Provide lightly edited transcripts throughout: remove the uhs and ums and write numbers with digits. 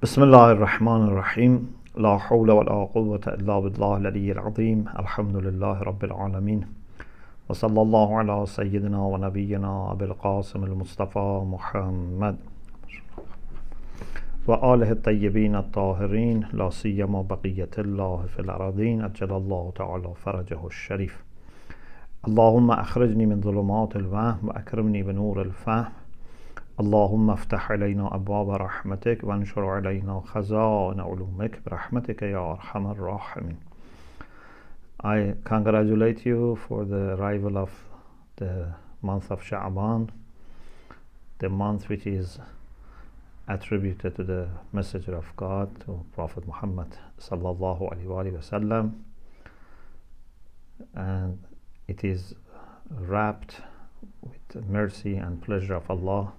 بسم الله الرحمن الرحيم لا حول ولا قوة إلا بالله العلي العظيم الحمد لله رب العالمين وصلى الله على سيدنا ونبينا أبي القاسم المصطفى محمد وآله الطيبين الطاهرين لا سيما بقية الله في الأراضين أجل الله تعالى فرجه الشريف اللهم أخرجني من ظلمات الوهم وأكرمني بنور الفهم اللهم افتح علينا أبواب رحمتك وانشر علينا خزائن علومك برحمتك يا أرحم الراحمين. I congratulate you for the arrival of the month of Sha'ban, the month which is attributed to the Messenger of God, to Prophet Muhammad sallallahu alaihi wasallam, and it is wrapped with mercy and pleasure of Allah,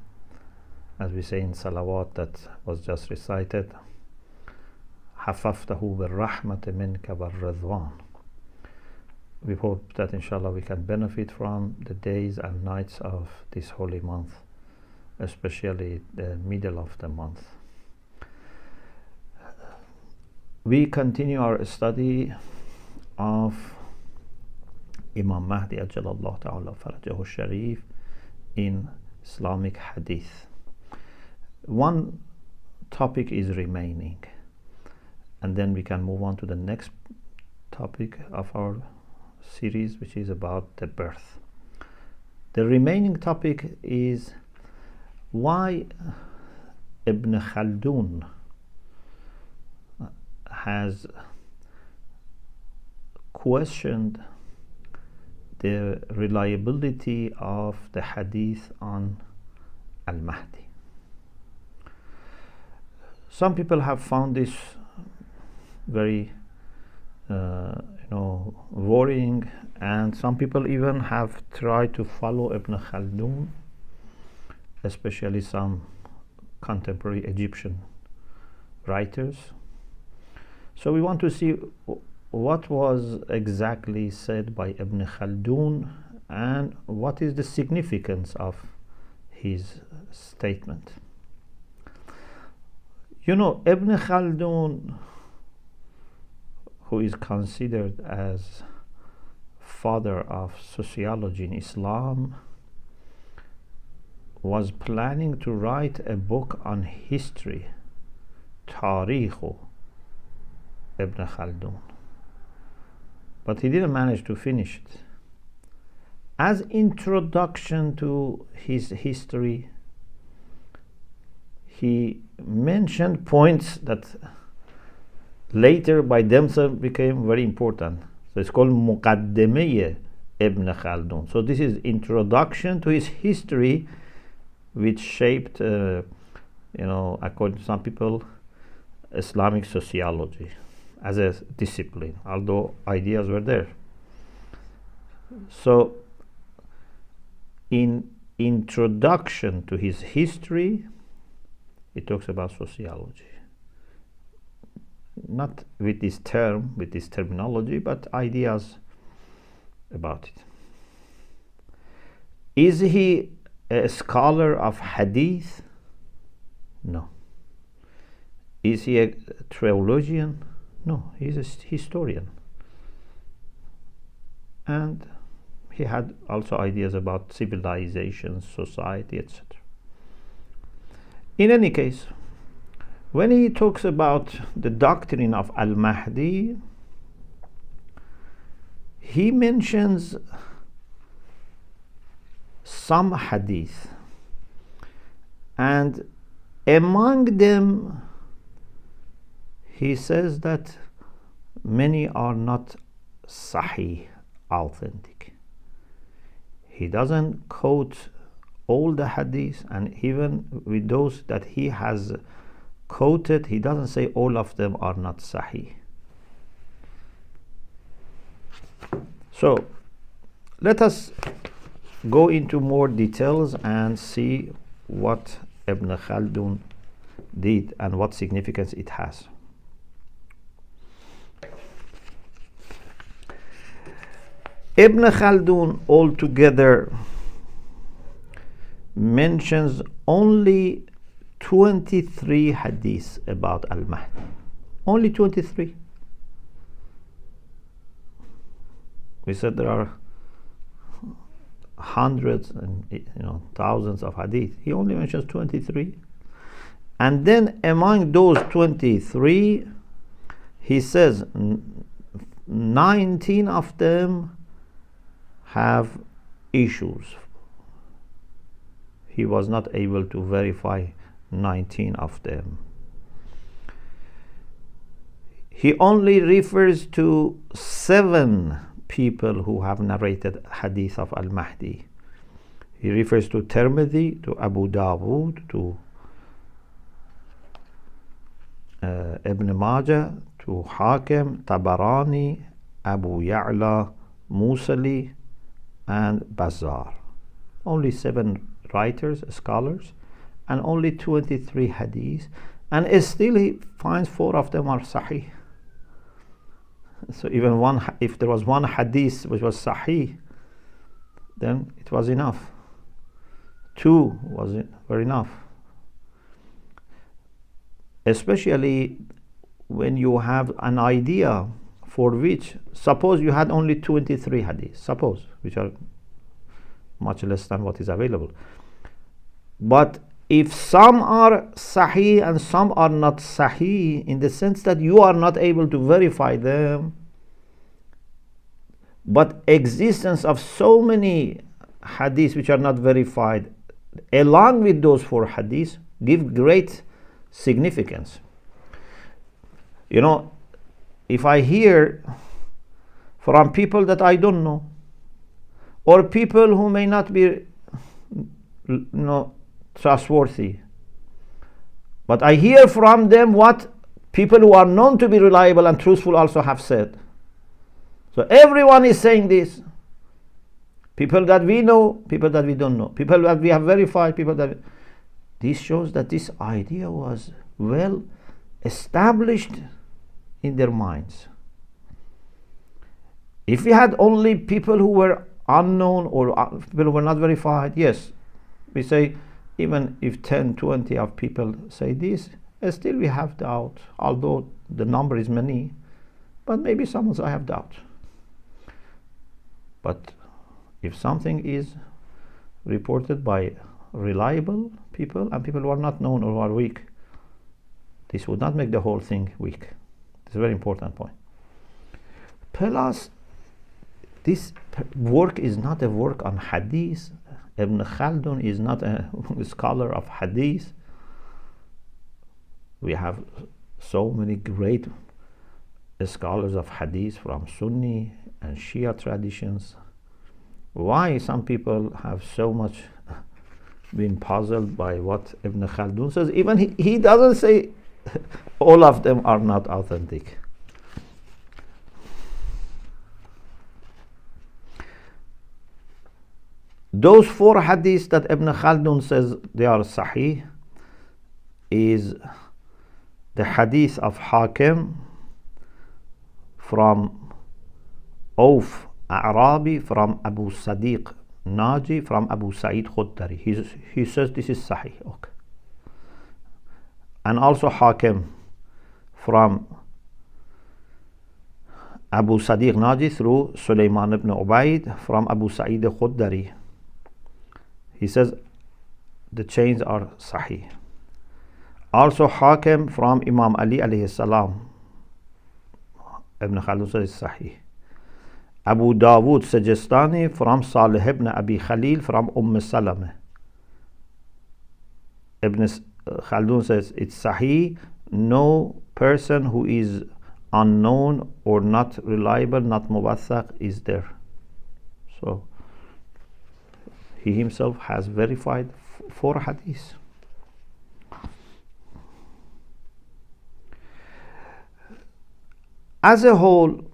as we say in salawat that was just recited, حففته بالرحمة منك والرضوان. We hope that inshallah we can benefit from the days and nights of this holy month, especially the middle of the month. We continue our study of Imam Mahdi ajalallahu ta'ala farajahu Sharif in Islamic Hadith. One topic is remaining, and then we can move on to the next topic of our series, which is about the birth. The remaining topic is why Ebnehaldun has questioned the reliability of the hadith on Al-Mahdi. Some people have found this very worrying, and some people even have tried to follow Ebnehaldun, especially some contemporary Egyptian writers. So we want to see what was exactly said by Ebnehaldun and what is the significance of his statement. You know, Ebnehaldun, who is considered as father of sociology in Islam, was planning to write a book on history, Tarikh Ebnehaldun, but he didn't manage to finish it. As introduction to his history, he mentioned points that later by themselves became very important. So it's called Muqaddimeh Ebnehaldun. So this is introduction to his history, which shaped, according to some people, Islamic sociology as a discipline, although ideas were there. So in introduction to his history, he talks about sociology, not with this term, with this terminology, but ideas about it. Is he a scholar of Hadith? No. Is he a theologian? No, he's a historian. And he had also ideas about civilization, society, etc. In any case, when he talks about the doctrine of Al-Mahdi, he mentions some hadith, and among them he says that many are not sahih, authentic. He doesn't quote all the hadith, and even with those that he has quoted, he doesn't say all of them are not sahih. So let us go into more details and see what Ebnehaldun did and what significance it has. Ebnehaldun altogether mentions only 23 hadiths about Al-Mahdi. Only 23. We said there are hundreds and thousands of hadith. He only mentions 23. And then among those 23, he says 19 of them have issues. He was not able to verify 19 of them. He only refers to 7 people who have narrated hadith of Al-Mahdi. He refers to Tirmidhi, to Abu Dawood, to Ibn Majah, to Hakim, Tabarani, Abu Ya'la, Musali, and Bazzar. Only 7 writers, scholars, and only 23 hadiths, and still he finds 4 of them are sahih. So even if there was one hadith which was sahih, then it was enough. 2 was very enough. Especially when you have an idea for which, suppose you had only 23 hadiths, which are much less than what is available. But if some are sahih and some are not sahih, in the sense that you are not able to verify them, but existence of so many hadiths which are not verified, along with those 4 hadiths, give great significance. If I hear from people that I don't know, or people who may not be trustworthy, but I hear from them what people who are known to be reliable and truthful also have said. So everyone is saying this. People that we know, people that we don't know, people that we have verified, this shows that this idea was well established in their minds. If we had only people who were unknown or people who were not verified, yes, we say even if 10, 20 of people say this, still we have doubt, although the number is many, but maybe someone says I have doubt. But if something is reported by reliable people and people who are not known or who are weak, this would not make the whole thing weak. It's a very important point. Plus, this work is not a work on Hadith. Ebnehaldun is not a scholar of Hadith. We have so many great scholars of Hadith from Sunni and Shia traditions. Why some people have so much been puzzled by what Ebnehaldun says? Even he doesn't say all of them are not authentic. Those 4 hadiths that Ebnehaldun says they are sahih is the hadith of Hakim from Auf A'rabi, from Abu Sadiq Naji, from Abu Sa'id Khudari. He says this is sahih. Okay. And also Hakim from Abu Sadiq Naji through Sulaiman ibn Ubaid from Abu Sa'id Khudari. He says the chains are sahih. Also Hakim from Imam Ali alayhi salam. Ebnehaldun says sahih. Abu Dawood Sajistani from Salih ibn Abi Khalil from Salama. Ibn Khaldun says it's sahih. No person who is unknown or not reliable, not muwathaq, is there. So he himself has verified 4 hadiths. As a whole,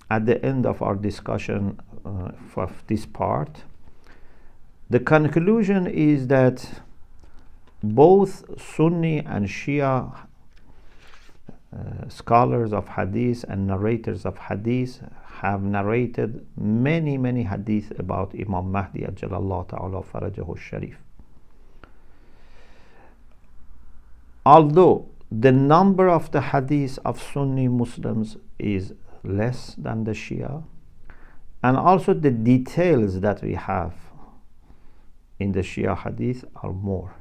at the end of our discussion of this part, the conclusion is that both Sunni and Shia scholars of Hadith and narrators of Hadith have narrated many hadith about Imam Mahdi Ajjalallahu Ta'ala Farajahu Sharif. although the number of the hadith of Sunni Muslims is less than the Shia, and also the details that we have in the Shia hadith are more.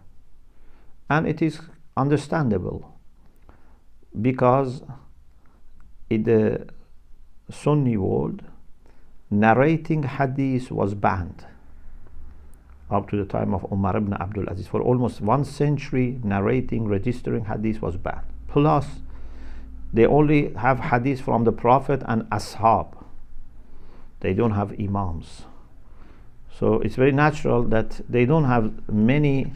And it is understandable, because in the Sunni world, narrating hadith was banned. Up to the time of Umar ibn Abdul Aziz, for almost 1 century, narrating, registering hadith was banned. Plus, they only have hadith from the Prophet and Ashab. They don't have Imams. So it's very natural that they don't have many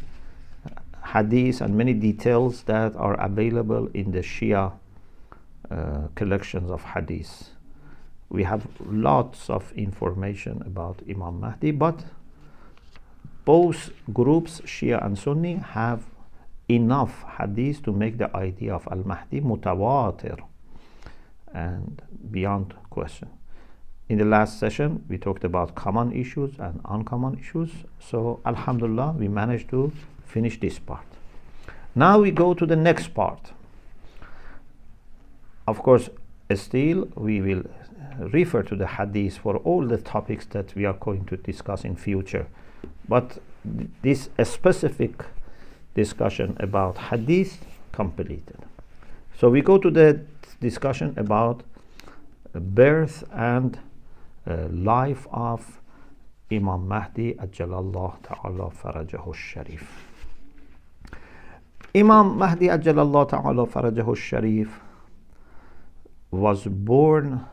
hadith and many details that are available in the Shia collections of hadith. We have lots of information about Imam Mahdi, but both groups, Shia and Sunni, have enough hadith to make the idea of Al-Mahdi mutawatir and beyond question. In the last session, we talked about common issues and uncommon issues. So, alhamdulillah, we managed to finish this part. Now we go to the next part. Of course, still we will refer to the hadith for all the topics that we are going to discuss in future. But this specific discussion about hadith completed. So we go to the discussion about birth and life of Imam Mahdi Ajjalallahu Ta'ala Farajahu Sharif. Imam Mahdi Ajjalallahu Ta'ala Farajahu Sharif was born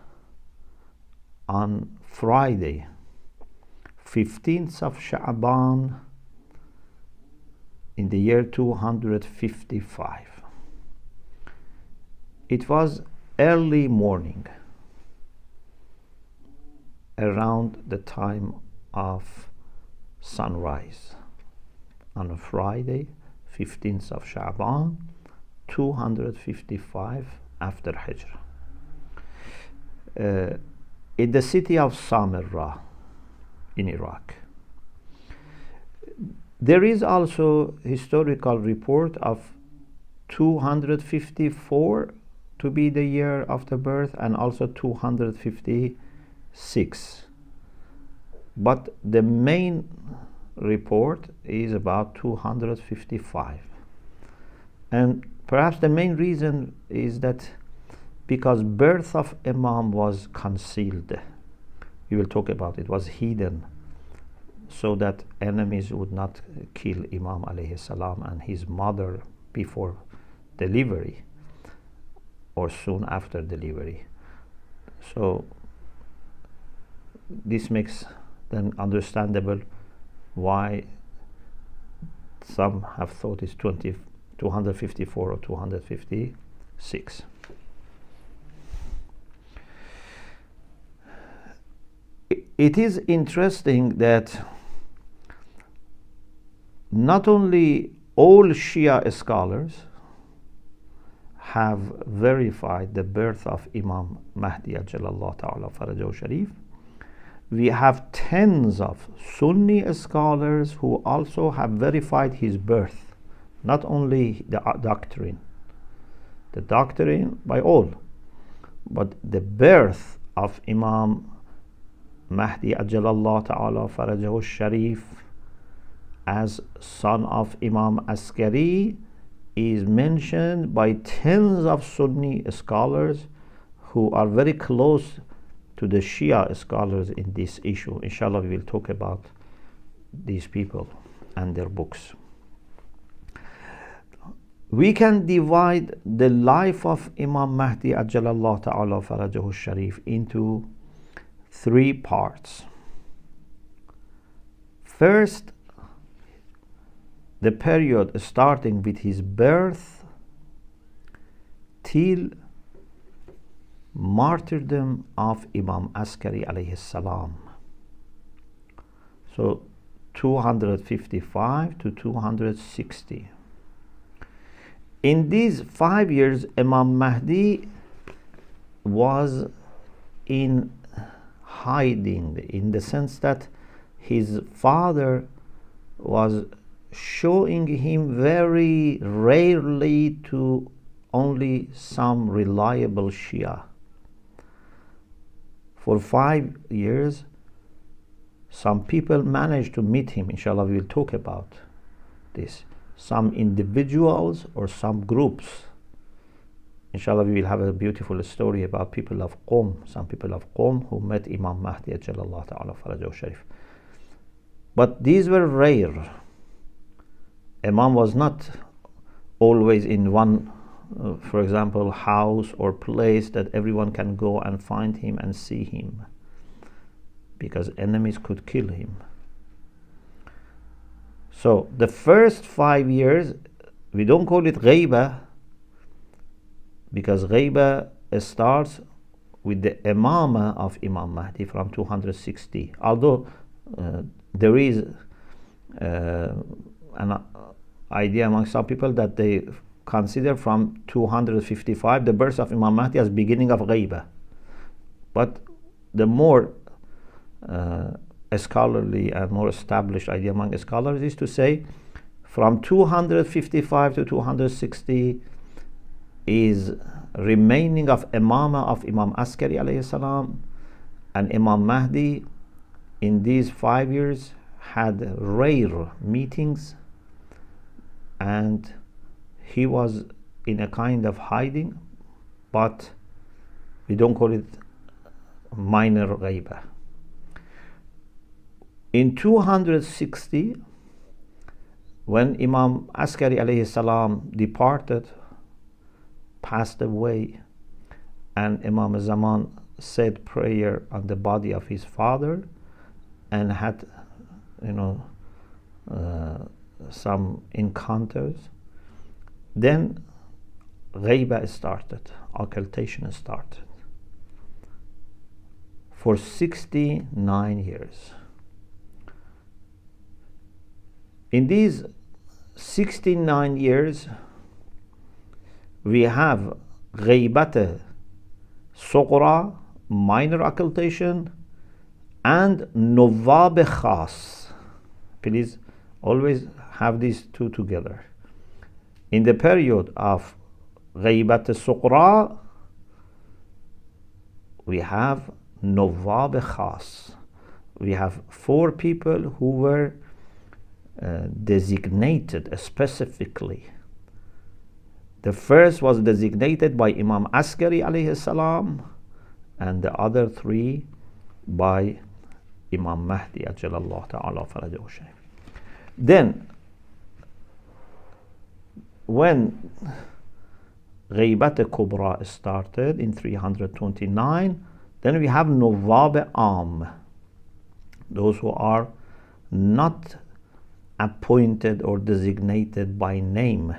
on Friday, 15th of Sha'ban in the year 255. It was early morning, around the time of sunrise, on a Friday, 15th of Sha'ban, 255 after Hijrah. In the city of Samarra in Iraq. There is also historical report of 254 to be the year of the birth, and also 256. But the main report is about 255. And perhaps the main reason is that because birth of Imam was concealed. We will talk about it. It was hidden, so that enemies would not kill Imam alayhi salam and his mother before delivery or soon after delivery. So this makes then understandable why some have thought it's 254 or 256. It is interesting that not only all Shia scholars have verified the birth of Imam Mahdi Ajjalallahu Ta'ala Farajahu Sharif, we have tens of Sunni scholars who also have verified his birth, not only the doctrine by all, but the birth of Imam Mahdi Ajjalallahu Ta'ala Farajahu Sharif as son of Imam Askari is mentioned by tens of Sunni scholars who are very close to the Shia scholars in this issue. Inshallah, we will talk about these people and their books. We can divide the life of Imam Mahdi Ajjalallahu Ta'ala Farajahu Sharif into 3 parts. First, the period starting with his birth till martyrdom of Imam Askari alayhi salam. So 255 to 260. In these 5 years, Imam Mahdi was in hiding, in the sense that his father was showing him very rarely to only some reliable Shia. For 5 years, some people managed to meet him. Inshallah, we will talk about this. Some individuals or some groups. Inshallah, we will have a beautiful story about people of Qom, some people of Qom who met Imam Mahdi Ajalallahu Ta'ala Farajahu Sharif. But these were rare. Imam was not always in one, for example, house or place that everyone can go and find him and see him, because enemies could kill him. So the first 5 years, we don't call it ghaiba, because ghaiba starts with the imamah of Imam Mahdi from 260. Although there is an idea among some people that they consider from 255 the birth of Imam Mahdi as beginning of ghaiba. But the more scholarly and more established idea among scholars is to say from 255 to 260 is remaining of imamah of Imam Askari alayhi salam, and Imam Mahdi in these 5 years had rare meetings, and he was in a kind of hiding, but we don't call it minor ghaiba. In 260, when Imam Askari alayhi salam departed, passed away, and Imam Zaman said prayer on the body of his father and had some encounters, then ghaiba started, occultation started for 69 years. In these 69 years, we have ghaibat sughra, minor occultation, and novab khas. Please always have these two together. In the period of ghaibat sughra, we have novab khas. We have 4 people who were designated specifically. The first was designated by Imam Askari alayhi salam, and the other 3 by Imam Mahdi Ajalallahu Ta'ala Farajahu Sharif. Then, when Ghaibat Kubra started in 329, then we have Novab Am, those who are not appointed or designated by name.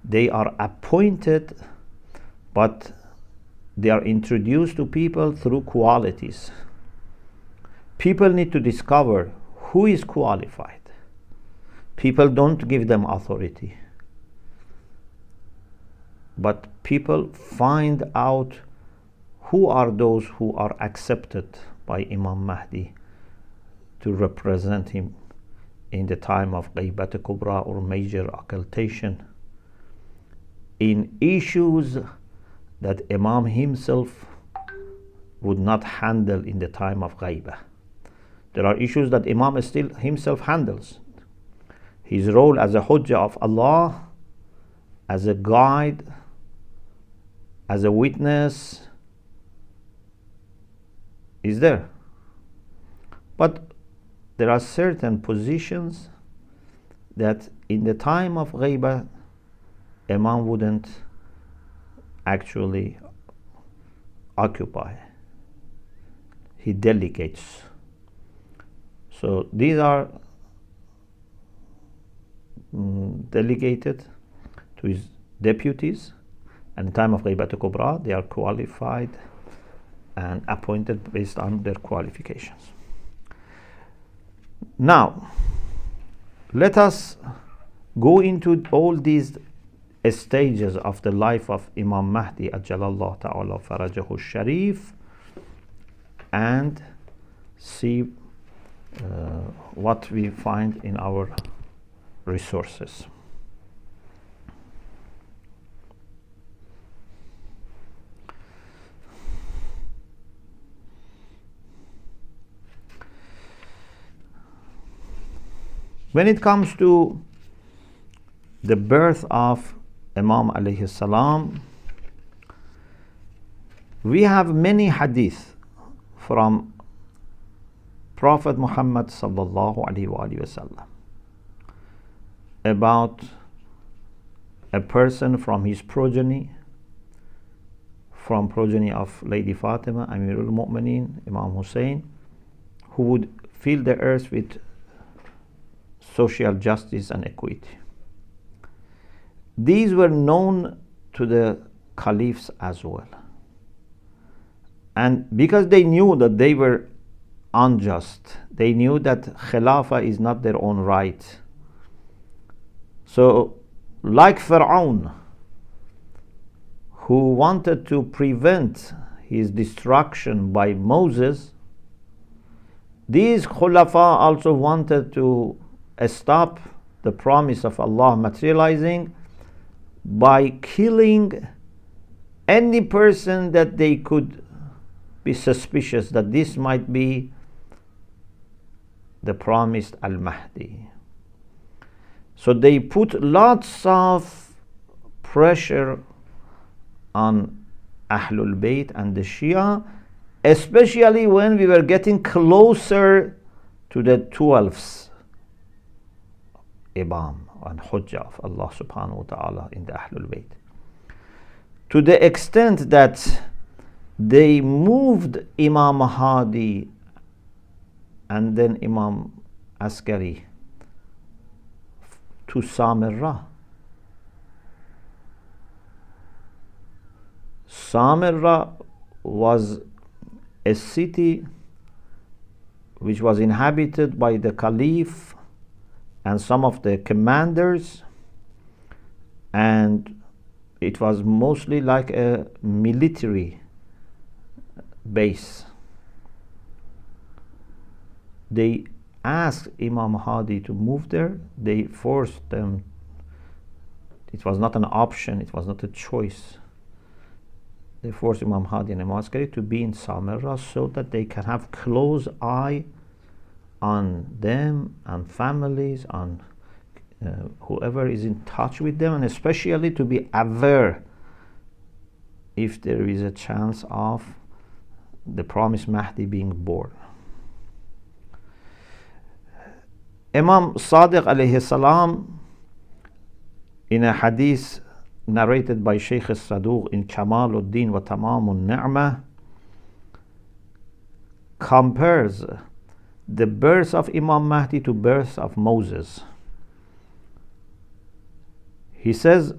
They are appointed, but they are introduced to people through qualities. People need to discover who is qualified. People don't give them authority, but people find out who are those who are accepted by Imam Mahdi to represent him in the time of Ghaibat Kubra or major occultation, in issues that Imam himself would not handle in the time of Ghaibah. There are issues that Imam still himself handles. His role as a Hujjah of Allah, as a guide, as a witness is there. But there are certain positions that in the time of Ghaibah, Imam wouldn't actually occupy. He delegates. So these are delegated to his deputies, and in the time of Ghaibat Kubra, they are qualified and appointed based on their qualifications. Now, let us go into all these stages of the life of Imam Mahdi Ajalallahu Ta'ala Farajahu Sharif and see what we find in our resources. When it comes to the birth of Imam alayhi salam, we have many hadith from Prophet Muhammad sallallahu alaihi wasallam about a person from his progeny, from progeny of Lady Fatima, Amirul Mu'mineen, Imam Hussein, who would fill the earth with social justice and equity. These were known to the caliphs as well. And because they knew that they were unjust, they knew that Khilafah is not their own right. So, like Fir'aun, who wanted to prevent his destruction by Moses, these Khulafa also wanted to stop the promise of Allah materializing by killing any person that they could be suspicious that this might be the promised Al-Mahdi. So they put lots of pressure on Ahlul Bayt and the Shia, especially when we were getting closer to the 12th Imam and Hujjah of Allah subhanahu wa ta'ala in the Ahlul Bayt. To the extent that they moved Imam Mahdi and then Imam Askari to Samarra. Samarra was a city which was inhabited by the Caliph and some of the commanders, and it was mostly like a military base. They asked Imam Mahdi to move there. They forced them. It was not an option, it was not a choice. They forced Imam Mahdi and Imam Askari to be in Samarra so that they can have close eye on them and families, on whoever is in touch with them, and especially to be aware if there is a chance of the promised Mahdi being born. Imam Sadiq alayhi salam, in a hadith narrated by Sheikh Saduq in Kamaluddin wa Tamamun Ni'mah, compares the birth of Imam Mahdi to birth of Moses. He says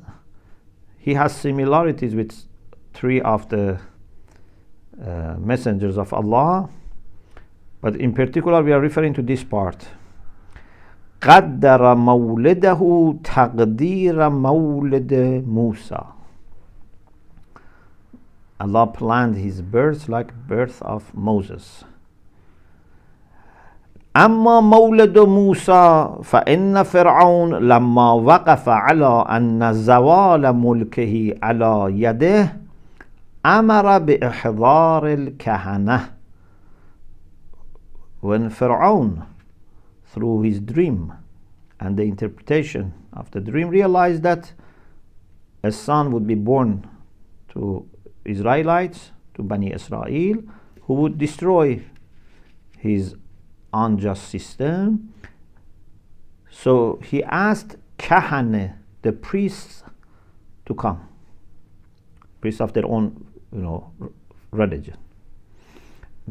he has similarities with three of the messengers of Allah, but in particular we are referring to this part. قدر مولده تقدير مولد موسى. Allah planned his birth like birth of Moses. أما مولد موسى فإن فرعون لما وقف على أن زوال ملكه على يده أمر بإحضار الكهنة. When Fir'aun, through his dream and the interpretation of the dream, realized that a son would be born to Israelites, to Bani Israel, who would destroy his unjust system. So he asked Kahane, the priests, to come, priests of their own, religion,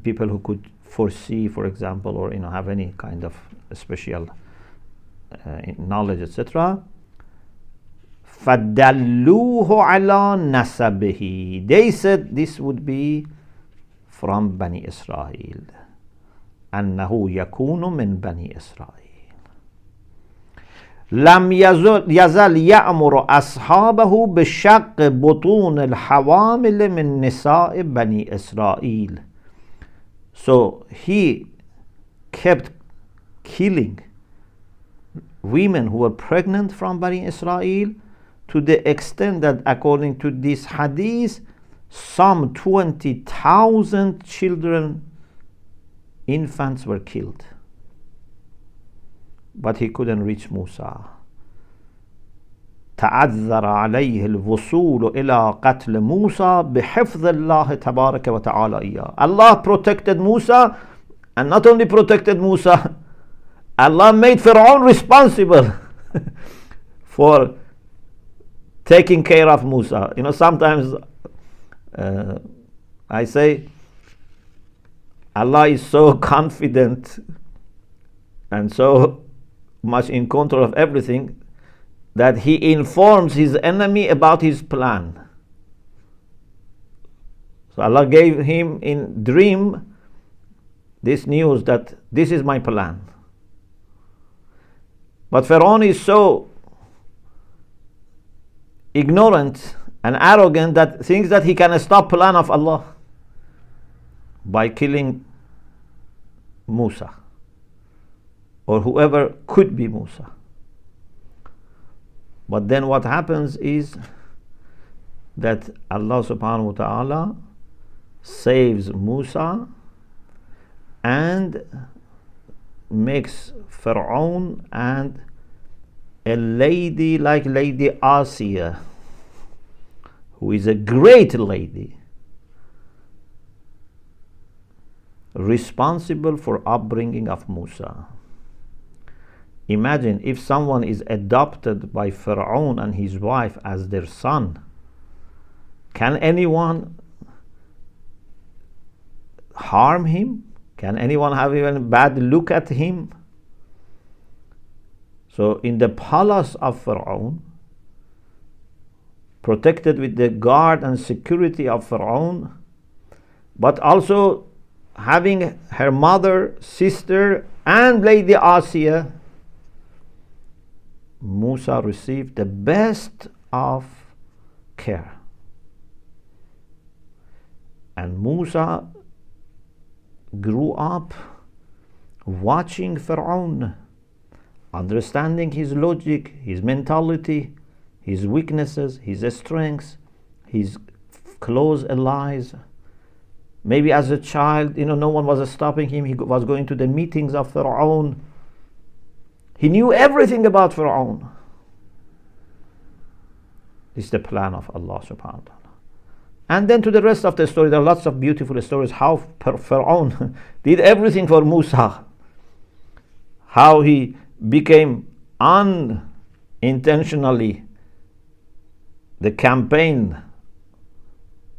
people who could foresee, for example, or have any kind of special knowledge, etc. فَدَلُّوهُ عَلَى نَسَبِهِ. They said this would be from Bani Israel. أنه يكون من بني إسرائيل. لم يزل يأمر أصحابه بشق بطون الحوامل من نساء بني إسرائيل. So he kept killing women who were pregnant from Bani Israel, to the extent that according to this hadith, some 20,000 children, infants were killed. But he couldn't reach Musa. تعذر عليه الوصول إلى قتل موسى بحفظ الله تبارك وتعالى إياه. Allah protected Musa, and not only protected Musa, Allah made Pharaoh responsible for taking care of Musa. You know, sometimes I say Allah is so confident and so much in control of everything that he informs his enemy about his plan. So Allah gave him in dream this news that this is my plan. But Pharaoh is so ignorant and arrogant that thinks that he can stop plan of Allah by killing Musa or whoever could be Musa. But then what happens is that Allah subhanahu wa ta'ala saves Musa and makes Pharaoh and a lady like Lady Asiya, who is a great lady, responsible for upbringing of Musa. Imagine if someone is adopted by Pharaoh and his wife as their son. Can anyone harm him? Can anyone have even a bad look at him? So in the palace of Pharaoh, protected with the guard and security of Pharaoh, but also having her mother, sister, and Lady Asiya, Musa received the best of care. And Musa grew up watching Pharaoh, understanding his logic, his mentality, his weaknesses, his strengths, his close allies. Maybe as a child, no one was stopping him. He was going to the meetings of Pharaoh. He knew everything about Pharaoh. This is the plan of Allah subhanahu wa ta'ala. And then to the rest of the story, there are lots of beautiful stories how Pharaoh did everything for Musa. How he became unintentionally the campaign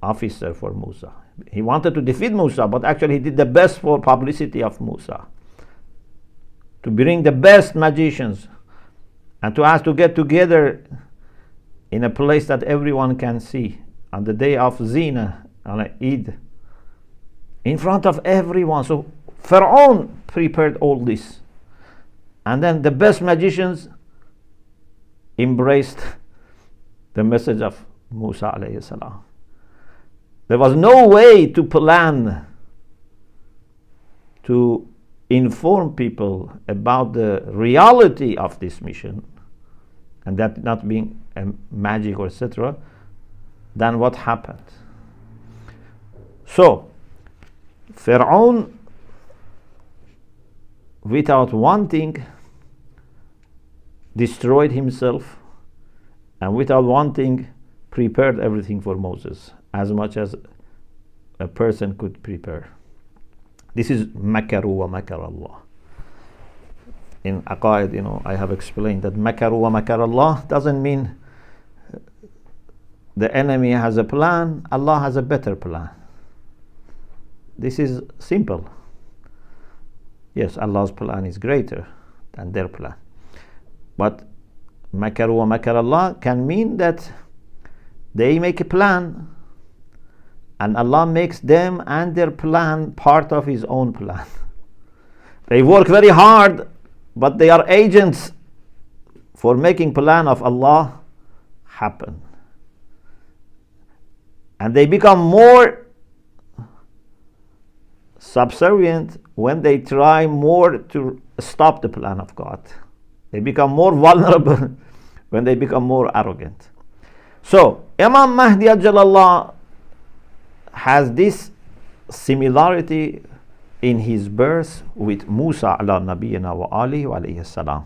officer for Musa. He wanted to defeat Musa, but actually he did the best for publicity of Musa. To bring the best magicians and to ask to get together in a place that everyone can see on the day of Zina, on Eid, in front of everyone. So Pharaoh prepared all this. And then the best magicians embraced the message of Musa alayhi salam. There was no way to plan to inform people about the reality of this mission, and that not being a magic or etc., then what happened? So Pharaoh, without wanting, destroyed himself, and without wanting, prepared everything for Moses, as much as a person could prepare. This is makaru wa makar Allah. In Aqaid, I have explained that makaru wa makar Allah doesn't mean the enemy has a plan, Allah has a better plan. This is simple. Yes, Allah's plan is greater than their plan. But makaru wa makar Allah can mean that they make a plan, and Allah makes them and their plan part of His own plan. They work very hard, but they are agents for making plan of Allah happen. And they become more subservient when they try more to stop the plan of God. They become more vulnerable when they become more arrogant. So Imam Mahdi Ajalallah has this similarity in his birth with Musa ala nabiyina wa alihi wa alayhi salam.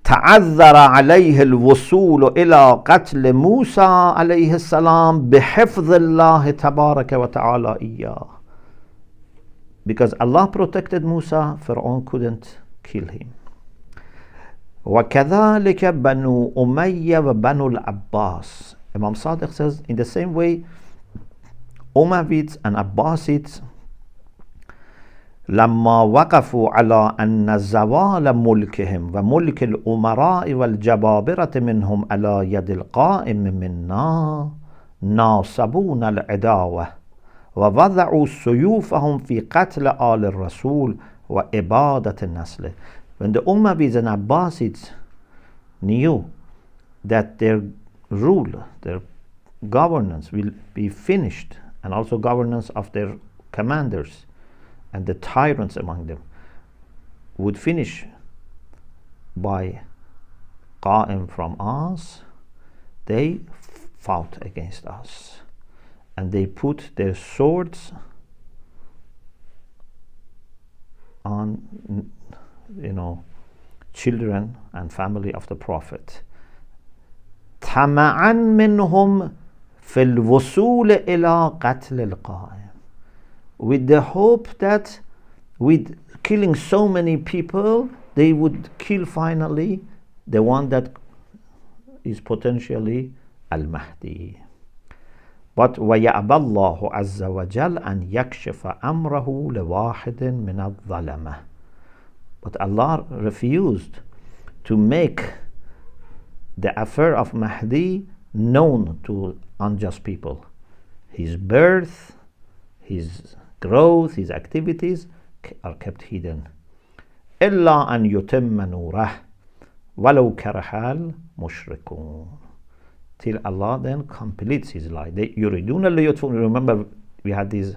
تعذر عليه الوصول إلى قتل موسى عليه السلام بحفظ الله تبارك وتعالى إياه. Because Allah protected Musa, Pharaoh couldn't kill him. وكذلك بنو أمية وبنو العباس. Imam Sadiq says, in the same way, Umayyads and Abbasids, لما وقفوا على أن زوال ملكهم وملك الأمراء والجبابرة منهم على يد القائم منا ناصبون العداوة ووضعوا سيوفهم في قتل آل الرسول وإبادة النسل. When the Umayyads and Abbasids knew that their rule, their governance will be finished, and also governance of their commanders and the tyrants among them would finish by Qa'im from us, they fought against us and they put their swords on, children and family of the Prophet. طمعا منهم في الوصول إلى قتل القائم, with the hope that with killing so many people they would kill finally the one that is potentially Al-Mahdi. But وَيَأْبَى اللَّهُ عَزَّ وَجَلَّ أَنْ يَكْشِفَ أَمْرَهُ لِوَاحِدٍ مِنَ الظَّلَمَةِ. But Allah refused to make the affair of Mahdi known to unjust people. His birth, his growth, his activities are kept hidden. إِلَّا أَنْ يُتِمَّ نُورَهُ وَلَوْ كَرَهَ الْمُشْرِكُونَ. Till Allah then completes his light. Remember, we had these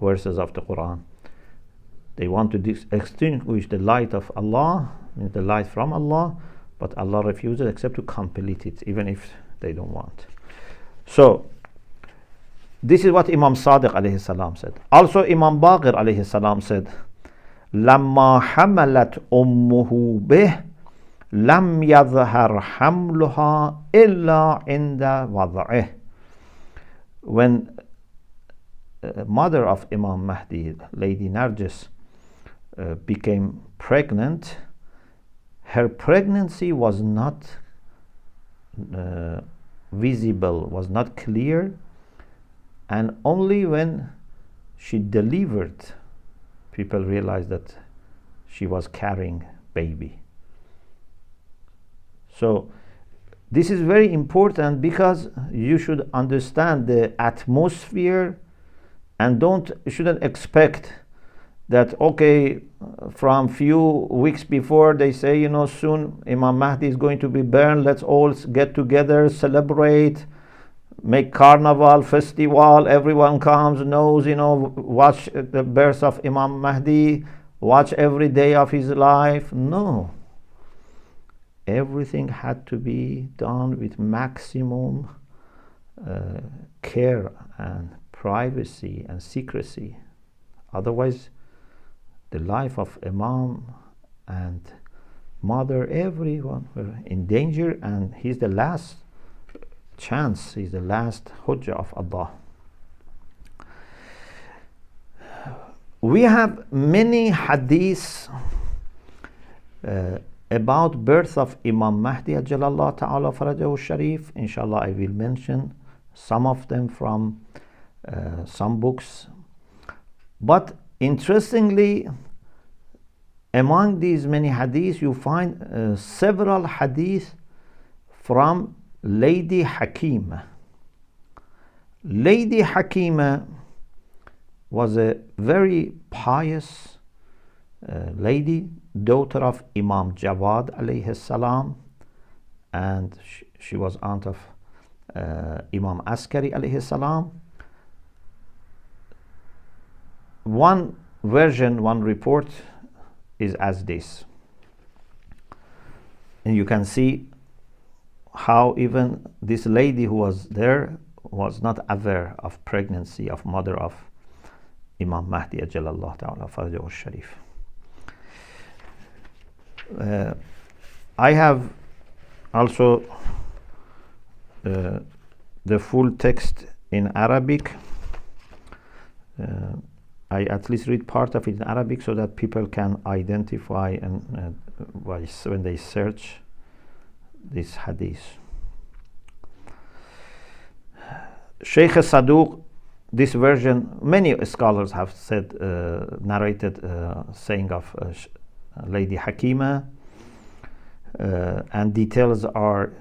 verses of the Quran. They want to extinguish the light of Allah, means the light from Allah, but Allah refuses except to complete it, even if they don't want. So, this is what Imam Sadiq alayhi salam said. Also, Imam Baqir alayhi salam said, لَمَّا حَمَلَتْ أُمُّهُ بِهِ لَمْ يَظْهَرْ حَمْلُهَا إِلَّا عِنْدَ وَضْعِهِ. When mother of Imam Mahdi, Lady Nargis, became pregnant, her pregnancy was not visible, was not clear, and only when she delivered, people realized that she was carrying baby. So this is very important because you should understand the atmosphere and you shouldn't expect that, okay, from few weeks before they say, soon Imam Mahdi is going to be burned, let's all get together, celebrate, make carnival, festival, everyone comes, knows, watch the birth of Imam Mahdi, watch every day of his life. No. Everything had to be done with maximum care and privacy and secrecy. Otherwise, the life of Imam and mother, everyone were in danger, and he's the last chance, he's the last hujjah of Allah. We have many hadiths about birth of Imam Mahdi Ajalallah Ta'ala Farajahu Sharif. Inshallah, I will mention some of them from some books. But interestingly, among these many hadiths, you find several hadiths from Lady Hakima. Lady Hakima was a very pious lady, daughter of Imam Jawad alayhi salam, and she was aunt of Imam Askari alayhi salam. One version, one report is as this. And you can see how even this lady who was there was not aware of pregnancy of mother of Imam Mahdi ajalallahu ta'ala farajahu Sharif. I have also the full text in Arabic. I at least read part of it in Arabic so that people can identify and when they search this hadith. Sheikh Saduq, this version, many scholars have said, narrated saying of Lady Hakima, and details are,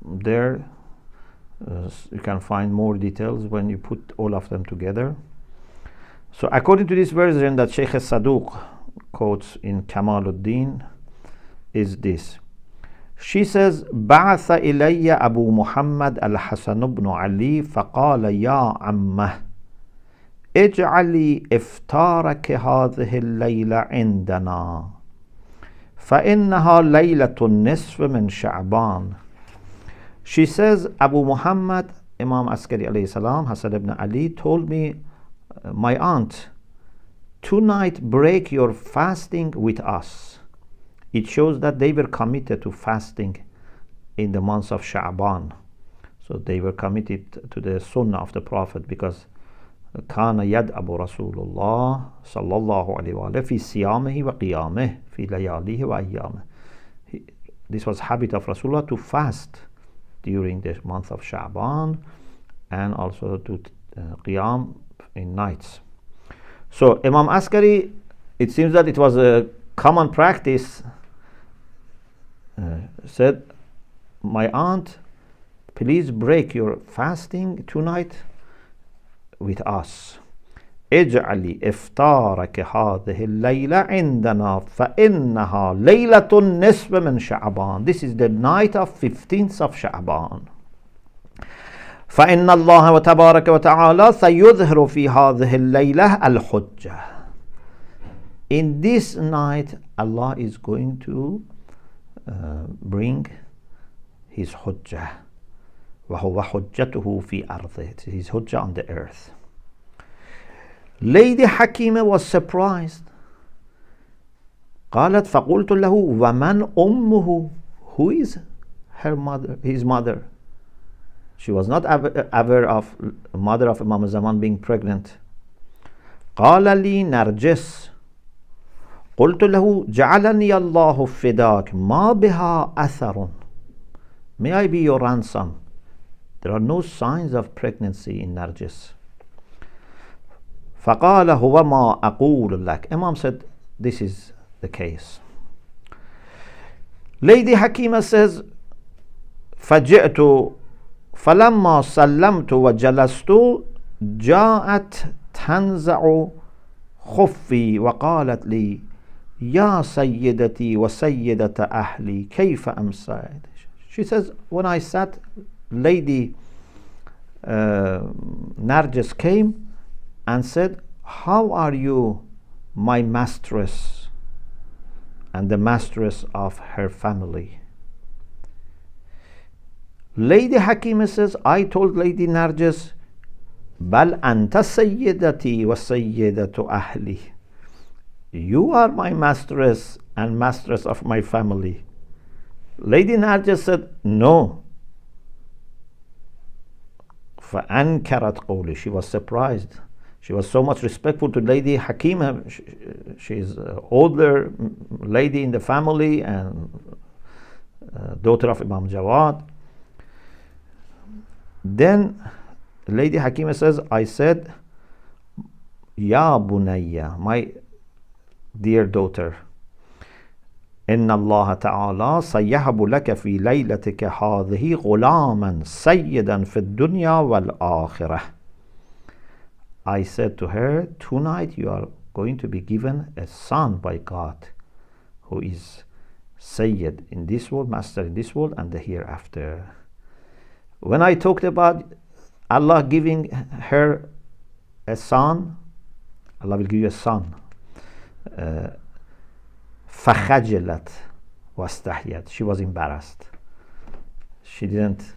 there. You can find more details when you put all of them together. So according to this version that Sheikh Saduq quotes in Kamaluddin is this. She says, بعث إلي أبو محمد الحسن بن علي فقال يا عمه اجعلي إفطارك هذه الليلة عندنا فإنها ليلة النصف من شعبان. She says, Abu Muhammad, Imam Askari alayhi salam, Hasan ibn Ali, told me, my aunt, tonight break your fasting with us. It shows that they were committed to fasting in the months of Sha'ban. So they were committed to the sunnah of the Prophet, because كان يدأب رسول الله صلى الله عليه وآله في صيامه وقيامه في لياليه وأيامه. This was habit of Rasulullah to fast during the month of Sha'ban and also to qiyam in nights. So Imam Askari, it seems that it was a common practice, said, my aunt, please break your fasting tonight with us. اجعلي إفطارك هذه الليلة عندنا فإنها ليلة النصف من شعبان. This is the night of 15th of Sha'ban. فإن الله وتبارك وتعالى سيظهر في هذه الليلة الحجة. In this night, Allah is going to bring His hujjah. وهو حجته في أرضه. His hujjah on the earth. Lady Hakima was surprised. قالت فقلت له ومن أمه. Who is her mother, his mother? She was not aware of mother of Imam Zaman being pregnant. قال لي نرجس. قلت له جعلني الله فداك ما بها أثر. May I be your ransom? There are no signs of pregnancy in Narjis. فقال هو ما أقول لك. Imam said, this is the case. Lady Hakima says, فجئت فلما سلمت وجلست جاءت تنزع خفي وقالت لي يا سيدتي وسيدة أهلي كيف أمسيت. She says, when I sat, Lady Narjis came and said, how are you, my mistress and the mistress of her family? Lady Hakima says, I told Lady Narjis, بل أنت سيدتي وسيدة أهلي. You are my mistress and mistress of my family. Lady Narjis said, no. فأنكرت قولي. She was surprised. She was so much respectful to Lady Hakima. She is an older lady in the family and daughter of Imam Jawad. Then Lady Hakima says, I said, Ya Bunayya, my dear daughter, إن الله تعالى سيهب لك في ليلتك هذه غلاما سيدا في الدنيا والآخرة. I said to her, tonight you are going to be given a son by God who is Sayyid in this world, master in this world and the hereafter. When I talked about Allah giving her a son, Allah will give you a son. فخجلت واستحيت. She was embarrassed. She didn't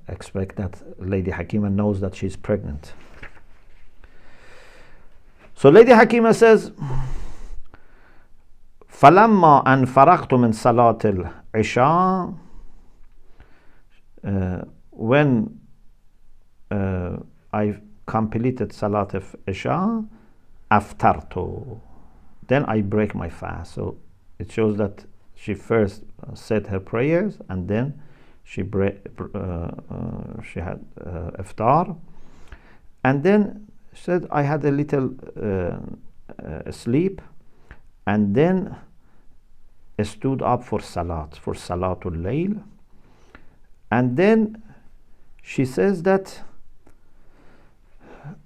expect that Lady Hakima knows that she's pregnant. So Lady Hakima says, فَلَمَّا أَنْ فَرَغْتُ مِنْ صَلَاةِ الْعِشَاءِ, when I completed Salat of Isha, aftartu, then I break my fast. So it shows that she first said her prayers and then she had iftar, and then she said I had a little sleep, and then stood up for Salatul Layl, and then she says that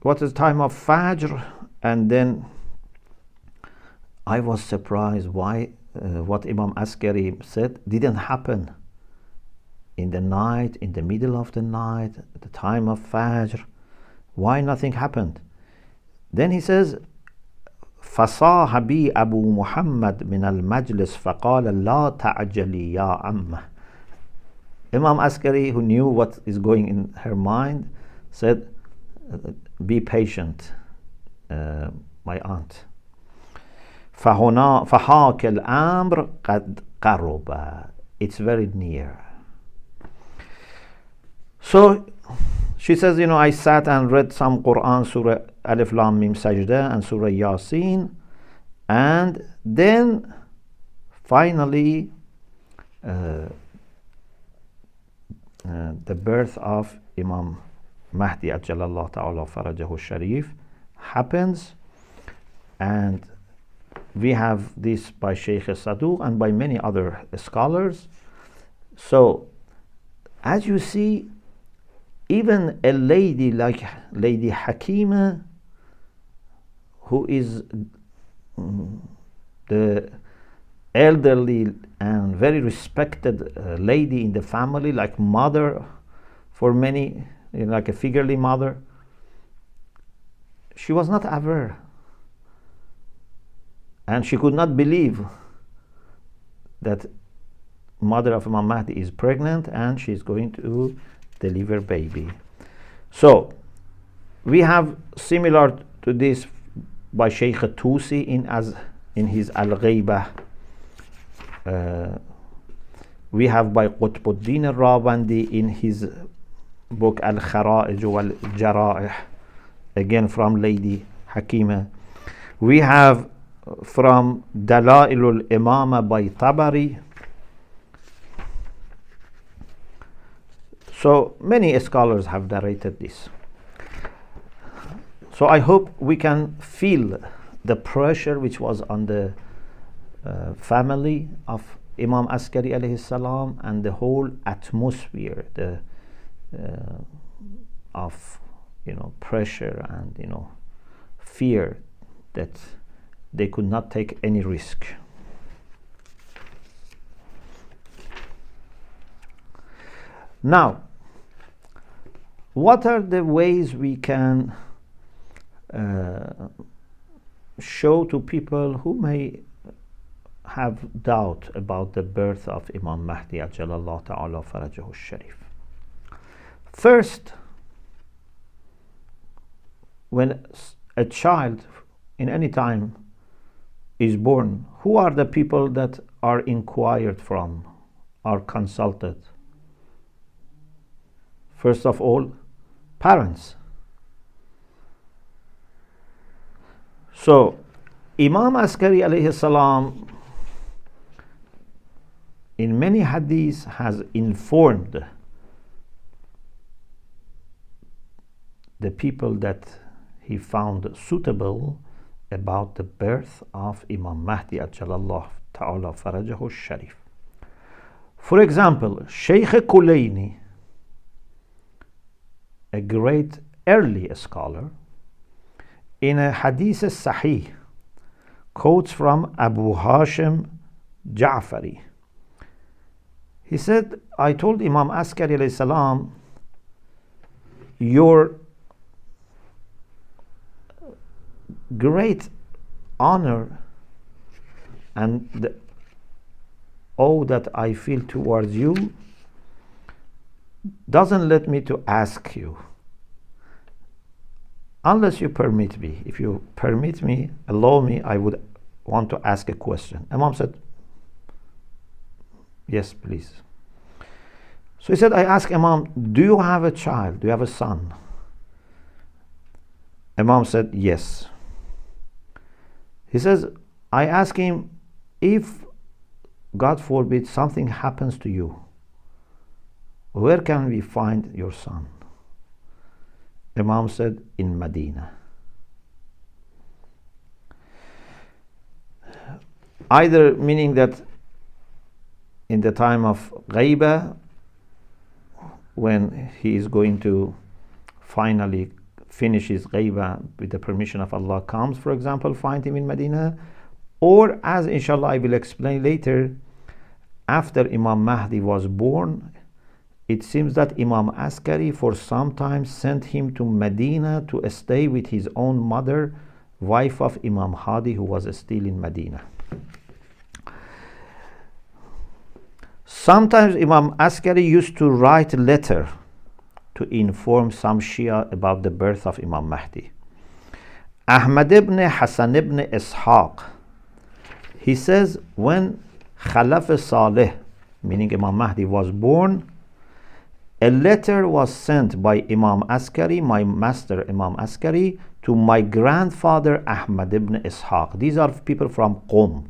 what is time of Fajr, and then I was surprised why what Imam Askari said didn't happen in the night, in the middle of the night, at the time of Fajr. Why nothing happened? Then he says, فصاح بي أبو محمد من المجلس فقال لا تعجلي يا أمه. Imam Askari, who knew what is going in her mind, said, be patient, my aunt. فحاك الأمر قد قرب. It's very near. So she says, I sat and read some Quran, Surah Alif Lam Mim Sajda and Surah Yasin, and then finally the birth of Imam Mahdi Ajjalallahu Ta'ala Farajahu Sharif happens, and we have this by Sheikh Saduq and by many other scholars. So as you see, even a lady like Lady Hakima, who is the elderly and very respected lady in the family, like mother for many, like a figurely mother, she was not aware, and she could not believe that mother of Imam Mahdi is pregnant and she's going to deliver baby. So we have similar to this by Sheikh Tusi in his Al-Ghaibah. We have by Qutbuddin al-Rawandi in his book Al-Khara'ij wal-Jara'ih, again from Lady Hakima. We have from Dalailul Imama by Tabari. So many scholars have narrated this. So I hope we can feel the pressure which was on the family of Imam Askari alayhi salam, and the whole atmosphere of pressure and fear that they could not take any risk. Now, what are the ways we can show to people who may have doubt about the birth of Imam Mahdi Ajjalallahu Ta'ala Farajahu Sharif? First, when a child in any time is born, who are the people that are inquired from, are consulted? First of all, parents. So Imam Askari alayhi salam in many hadiths has informed the people that he found suitable about the birth of Imam Mahdi Ajjalallahu Ta'ala Farajahu Sharif. For example, Sheikh Kulayni, a great early scholar, in a Hadith Sahih, quotes from Abu Hashim Ja'fari. He said, I told Imam Askari alayhi salam, your great honor and the awe that I feel towards you doesn't let me to ask you unless you permit me. If you permit me, allow me, I would want to ask a question. Imam said, yes, please. So he said, I asked Imam, do you have a child? Do you have a son? Imam said, yes. He says, I asked him, if God forbid something happens to you, where can we find your son? Imam said, in Medina. Either meaning that in the time of Ghaiba, when he is going to finally finish his Ghaiba with the permission of Allah comes, for example, find him in Medina, or as inshallah I will explain later, after Imam Mahdi was born, it seems that Imam Askari for some time sent him to Medina to stay with his own mother, wife of Imam Mahdi, who was still in Medina. Sometimes Imam Askari used to write a letter to inform some Shia about the birth of Imam Mahdi. Ahmad ibn Hassan ibn Ishaq, he says, when Khalaf Saleh, meaning Imam Mahdi, was born, a letter was sent by Imam Askari, my master Imam Askari, to my grandfather Ahmad ibn Ishaq. These are people from Qom.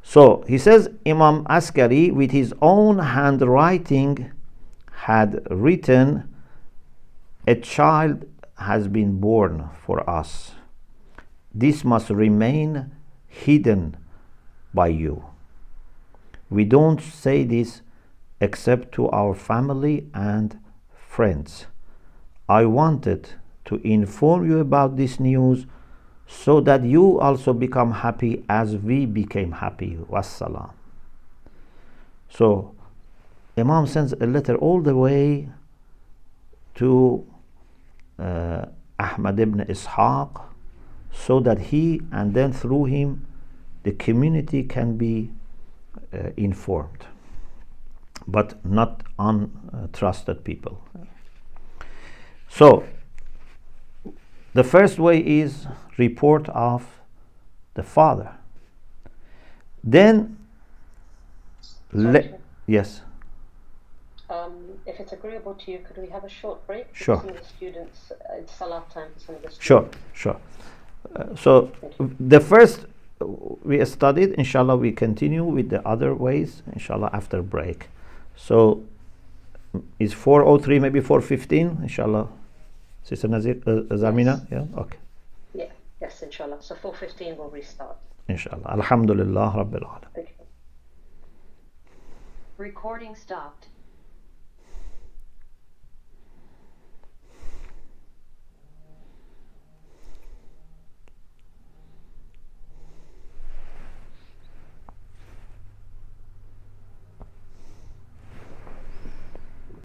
So he says Imam Askari with his own handwriting had written, a child has been born for us. This must remain hidden by you. We don't say this except to our family and friends. I wanted to inform you about this news so that you also become happy as we became happy. Wassalam. So Imam sends a letter all the way to Ahmad ibn Ishaq so that he, and then through him, the community can be informed, but not untrusted people. So the first way is report of the father. Then yes. If it's agreeable to you, could we have a short break? Sure. Some of the students, it's salat time for some of the students. Sure. So the first we studied, inshallah we continue with the other ways, inshallah, after break. So is 4:03, maybe 4:15, inshallah. Sister Nazir, Zarmina, yes. Yeah, okay. Yeah, yes, inshallah. So 4:15 we'll restart. Inshallah. Alhamdulillah Rabbil Alamin. Recording stopped.